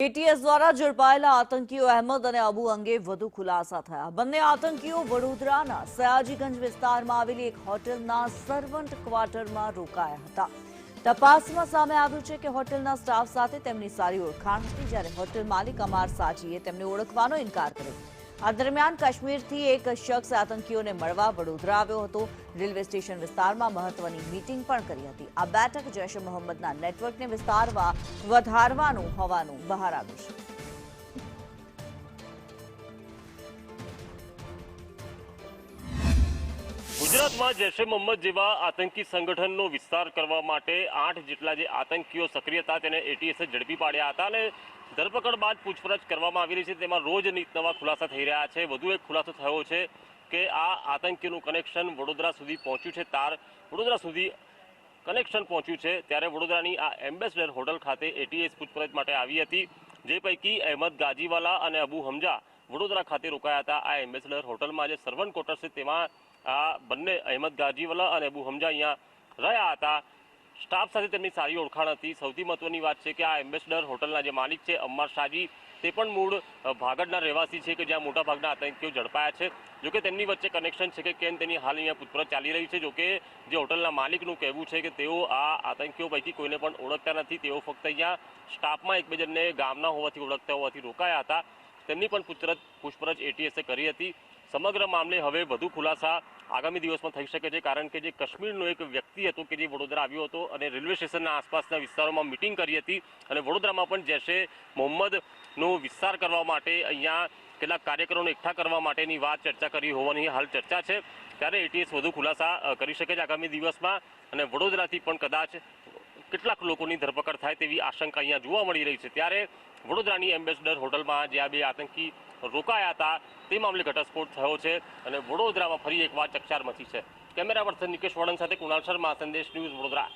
ATS દ્વારા ઝડપાયેલા આતંકીઓ અહેમદ અને અબુ અંગે વધુ ખુલાસા થયા। બંને આતંકીઓ વડોદરાના સયાજીગંજ વિસ્તારમાં આવેલી એક હોટલના સર્વન્ટ ક્વાર્ટરમાં રોકાયા હતા। તપાસમાં સામે આવ્યું છે કે હોટલના સ્ટાફ સાથે તેમની સારી ઓળખાણ હતી, જ્યારે હોટેલ માલિક અમાર સાજીએ તેમને ઓળખવાનો ઇનકાર કર્યો। આ દરમિયાન કાશ્મીરથી એક શખ્સ આતંકીઓને મળવા વડોદરા આવ્યો હતો। રેલવે સ્ટેશન વિસ્તારમાં મહત્વની મીટિંગ પણ કરી હતી। આ બેઠક જૈશ એ મોહમ્મદના નેટવર્કને વધારવાનું હોવાનું બહાર આવ્યું છે। ગુજરાતમાં જૈશ એ મોહમ્મદ જેવા આતંકી સંગઠનનો વિસ્તાર કરવા માટે 8 જેટલા જે આતંકીઓ સક્રિય હતા તેને એટીએસે ઝડપી પાડ્યા હતા અને ધરપકડ બાદ પૂછપરછ કરવામાં આવી રહી છે। તેમાં રોજ નવા ખુલાસા થઈ રહ્યા છે। વધુ એક ખુલાસો થયો છે કે આ આતંકીઓનું કનેક્શન વડોદરા સુધી પહોંચ્યું છે। વડોદરા સુધી કનેક્શન પહોંચ્યું છે, ત્યારે વડોદરાની આ એમ્બેસેડર હોટલ ખાતે એટીએસ પૂછપરછ માટે આવી હતી। જે પૈકી અહેમદ ગાજીવાલા અને અબુ હમજા વડોદરા ખાતે રોકાયા હતા। આ એમ્બેસેડર હોટલમાં જે સર્વન્ટ ક્વાર્ટર્સ છે તેમાં આ બંને અહેમદ ગાજીવાલા અને અબુ હમજા અહીંયા રહ્યા હતા। સ્ટાફ સાથે તેમની સારી ઓળખાણ હતી। સૌથી મહત્વની વાત છે કે આ એમ્બેસેડર હોટલના જે માલિક છે અમ્માર શાજી, તે પણ મૂળ ભાગડના રહેવાસી છે કે જ્યાં મોટાભાગના આતંકીઓ ઝડપાયા છે। જોકે તેમની વચ્ચે કનેક્શન છે કે કેમ તેની હાલ અહીંયા પૂછપરછ ચાલી રહી છે। જોકે જે હોટલના માલિકનું કહેવું છે કે તેઓ આ આતંકીઓ પૈકી કોઈને પણ ઓળખતા નથી। તેઓ ફક્ત અહીંયા સ્ટાફમાં એકબીજાને ગામના હોવાથી ઓળખતા હોવાથી રોકાયા હતા। તેમની પણ પૂછપરછ એટીએસે કરી હતી। સમગ્ર મામલે હવે વધુ ખુલાસા આગામી દિવસમાં થઈ શકે છે, કારણ કે જે કાશ્મીરનો એક વ્યક્તિ હતો કે જે વડોદરા આવ્યો હતો અને રેલવે સ્ટેશનના આસપાસના વિસ્તારોમાં મિટિંગ કરી હતી અને વડોદરામાં પણ જૈશ એ મોહમ્મદનો વિસ્તાર કરવા માટે અહીંયા કેટલાક કાર્યકરોને એકઠા કરવા માટેની વાત ચર્ચા કરી હોવાની હાલ ચર્ચા છે। ત્યારે એટીએસ વધુ ખુલાસા કરી શકે છે આગામી દિવસમાં અને વડોદરાથી પણ કદાચ કેટલાક લોકોની ધરપકડ થાય તેવી આશંકા અહીંયા જોવા મળી રહી છે। ત્યારે વડોદરાની એમ્બેસેડર હોટલમાં જે આ બે આતંકી રોકાયા હતા તે મામલે ઘટસ્ફોટ થયો છે અને વડોદરામાં ફરી એકવાર ચકચાર મચી છે। કેમેરા પર્સન નિકેશ વડન સાથે કુણાલ શર્મા, સંદેશ ન્યૂઝ, વડોદરા।